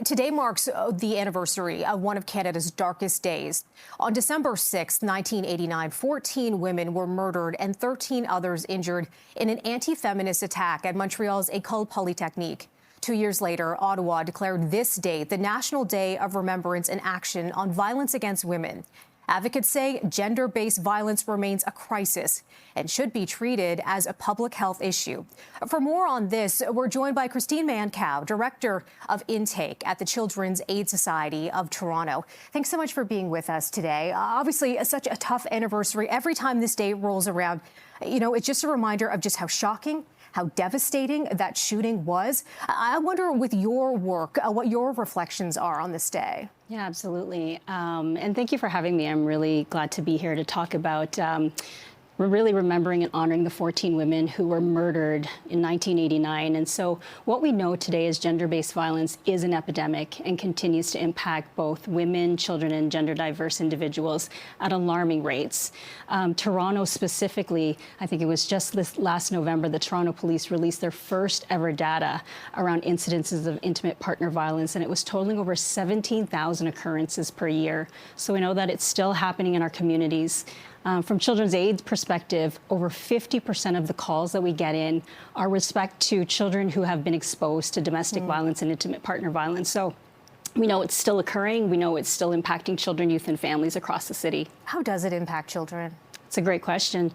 Today marks the anniversary of one of Canada's darkest days. On December 6, 1989, 14 women were murdered and 13 others injured in an anti-feminist attack at Montreal's Ecole Polytechnique. 2 years later, Ottawa declared this day the National Day of Remembrance and Action on Violence Against Women. Advocates say gender-based violence remains a crisis and should be treated as a public health issue. For more on this, we're joined by Christine Mancao, Director of Intake at the Children's Aid Society of Toronto. Thanks so much for being with us today. Obviously, such a tough anniversary. Every time this day rolls around, it's just a reminder of just how shocking, how devastating that shooting was. I wonder, with your work, what your reflections are on this day. Yeah, absolutely. And thank you for having me. I'm really glad to be here to talk about we're really remembering and honoring the 14 women who were murdered in 1989. And so what we know today is gender-based violence is an epidemic and continues to impact both women, children, and gender diverse individuals at alarming rates. Toronto specifically, I think it was just this last November, the Toronto Police released their first ever data around incidences of intimate partner violence, and it was totaling over 17,000 occurrences per year. So we know that it's still happening in our communities. From Children's Aid's perspective, over 50% of the calls that we get in are respect to children who have been exposed to domestic violence and intimate partner violence. So we know it's still occurring. We know it's still impacting children, youth, and families across the city. How does it impact children? It's a great question.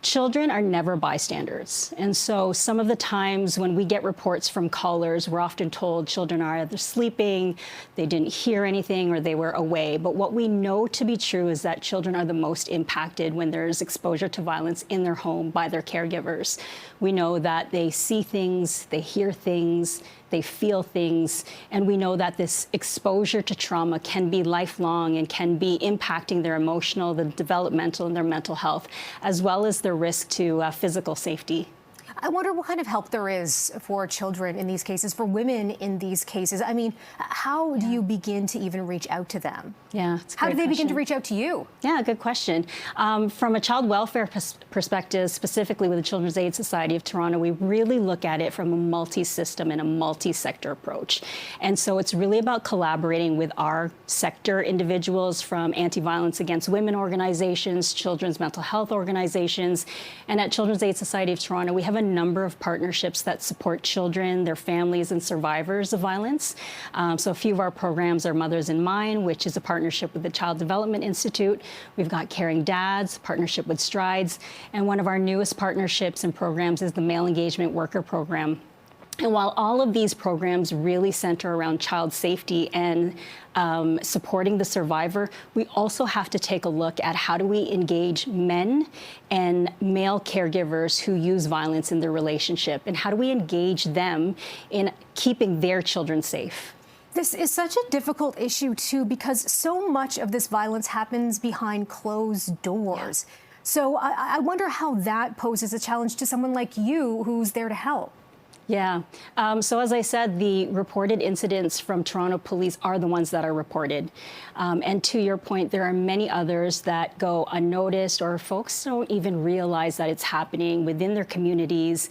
Children are never bystanders. And so some of the times when we get reports from callers, we're often told children are either sleeping, they didn't hear anything, or they were away. But what we know to be true is that children are the most impacted when there's exposure to violence in their home by their caregivers. We know that they see things, they hear things, they feel things, and we know that this exposure to trauma can be lifelong and can be impacting their emotional, the developmental, and their mental health, as well as their risk to physical safety. I wonder what kind of help there is for children in these cases, for women in these cases. I mean, how do you begin to even reach out to them? Yeah, how do they begin to reach out to you? Yeah, good question. From a child welfare perspective, specifically with the Children's Aid Society of Toronto, we really look at it from a multi-system and a multi-sector approach. And so it's really about collaborating with our sector individuals, from anti-violence against women organizations, children's mental health organizations. And at Children's Aid Society of Toronto, we have a number of partnerships that support children, their families, and survivors of violence. So a few of our programs are Mothers in Mind, which is a partnership with the Child Development Institute. We've got Caring Dads, partnership with Strides, and one of our newest partnerships and programs is the Male Engagement Worker Program. And while all of these programs really center around child safety and supporting the survivor, we also have to take a look at how do we engage men and male caregivers who use violence in their relationship, and how do we engage them in keeping their children safe. This is such a difficult issue, too, because so much of this violence happens behind closed doors. Yeah. So I wonder how that poses a challenge to someone like you who's there to help. Yeah. So as I said, the reported incidents from Toronto Police are the ones that are reported. And to your point, there are many others that go unnoticed, or folks don't even realize that it's happening within their communities,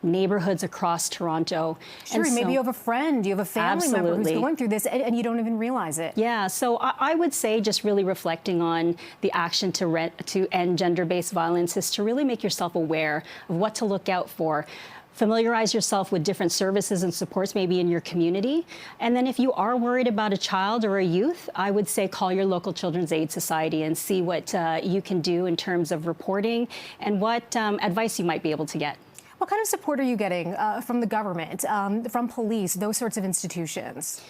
neighborhoods across Toronto. Sure, and maybe you have a friend, you have a family member who's going through this, and you don't even realize it. Yeah, so I would say, just really reflecting on the action to end gender-based violence, is to really make yourself aware of what to look out for. Familiarize yourself with different services and supports maybe in your community. And then if you are worried about a child or a youth, I would say call your local Children's Aid Society and see what you can do in terms of reporting and what advice you might be able to get. What kind of support are you getting from the government, from police, those sorts of institutions?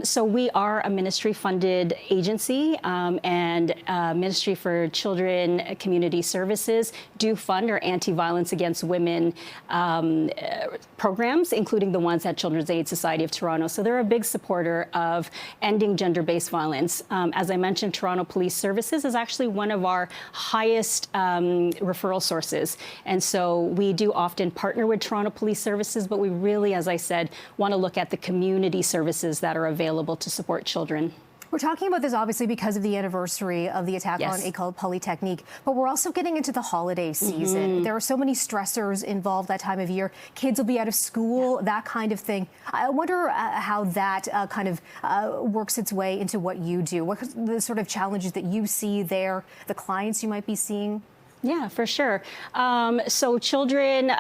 So we are a ministry-funded agency, and Ministry for Children Community Services do fund our anti-violence against women programs, including the ones at Children's Aid Society of Toronto. So they're a big supporter of ending gender-based violence. As I mentioned, Toronto Police Services is actually one of our highest referral sources. And so we do often partner with Toronto Police Services, but we really, as I said, want to look at the community services that are available to support children. We're talking about this obviously because of the anniversary of the attack on Ecole Polytechnique, but we're also getting into the holiday season. There are so many stressors involved that time of year. Kids will be out of school, that kind of thing. I wonder how that kind of works its way into what you do. What are the sort of challenges that you see there, the clients you might be seeing? Yeah, for sure. So children,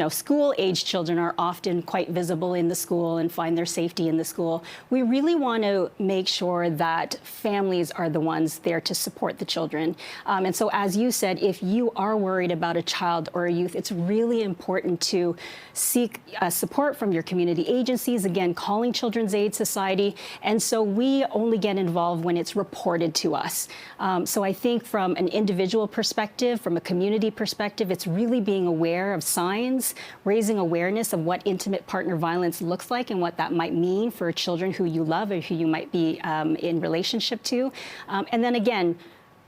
school-age children are often quite visible in the school and find their safety in the school. We really want to make sure that families are the ones there to support the children. And so, as you said, if you are worried about a child or a youth, it's really important to seek support from your community agencies, again, calling Children's Aid Society. And so we only get involved when it's reported to us. So I think from an individual perspective, from a community perspective, it's really being aware of signs, raising awareness of what intimate partner violence looks like and what that might mean for children who you love or who you might be in relationship to. And then again,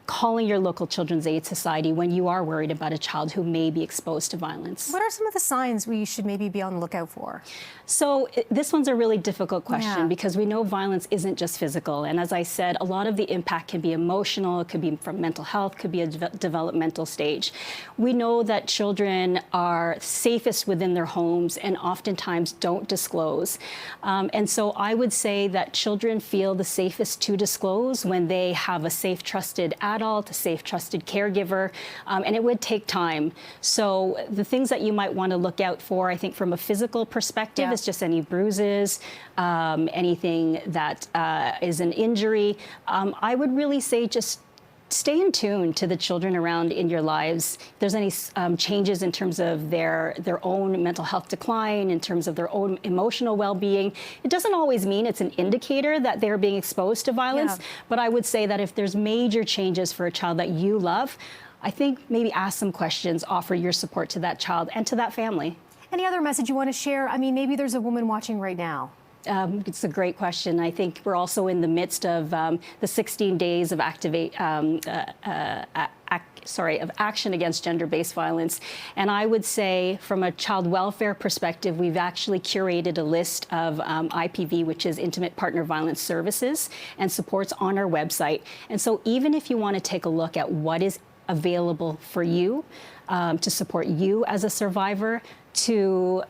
calling your local Children's Aid Society when you are worried about a child who may be exposed to violence. What are some of the signs we should maybe be on the lookout for? So this one's a really difficult question because we know violence isn't just physical. And as I said, a lot of the impact can be emotional, it could be from mental health, could be a developmental stage. We know that children are safest within their homes and oftentimes don't disclose. And so I would say that children feel the safest to disclose when they have a safe, trusted adult, a safe, trusted caregiver, and it would take time. So the things that you might want to look out for, I think from a physical perspective, is just any bruises, anything that is an injury. I would really say just stay in tune to the children around in your lives. If there's any changes in terms of their own mental health decline, in terms of their own emotional well-being, it doesn't always mean it's an indicator that they're being exposed to violence, but I would say that if there's major changes for a child that you love, I think maybe ask some questions, offer your support to that child and to that family. Any other message you want to share? I mean, maybe there's a woman watching right now. It's a great question. I think we're also in the midst of the 16 days of action against gender-based violence. And I would say from a child welfare perspective, we've actually curated a list of IPV, which is Intimate Partner Violence Services, and supports on our website. And so even if you want to take a look at what is available for you to support you as a survivor, to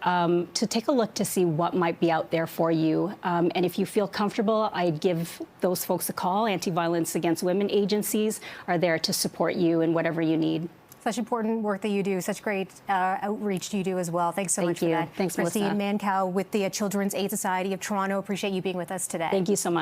take a look to see what might be out there for you. And if you feel comfortable, I'd give those folks a call. Anti-Violence Against Women agencies are there to support you in whatever you need. Such important work that you do, such great outreach you do as well. Thanks so much for that. Thanks, Christine Melissa. Mancao with the Children's Aid Society of Toronto. Appreciate you being with us today. Thank you so much.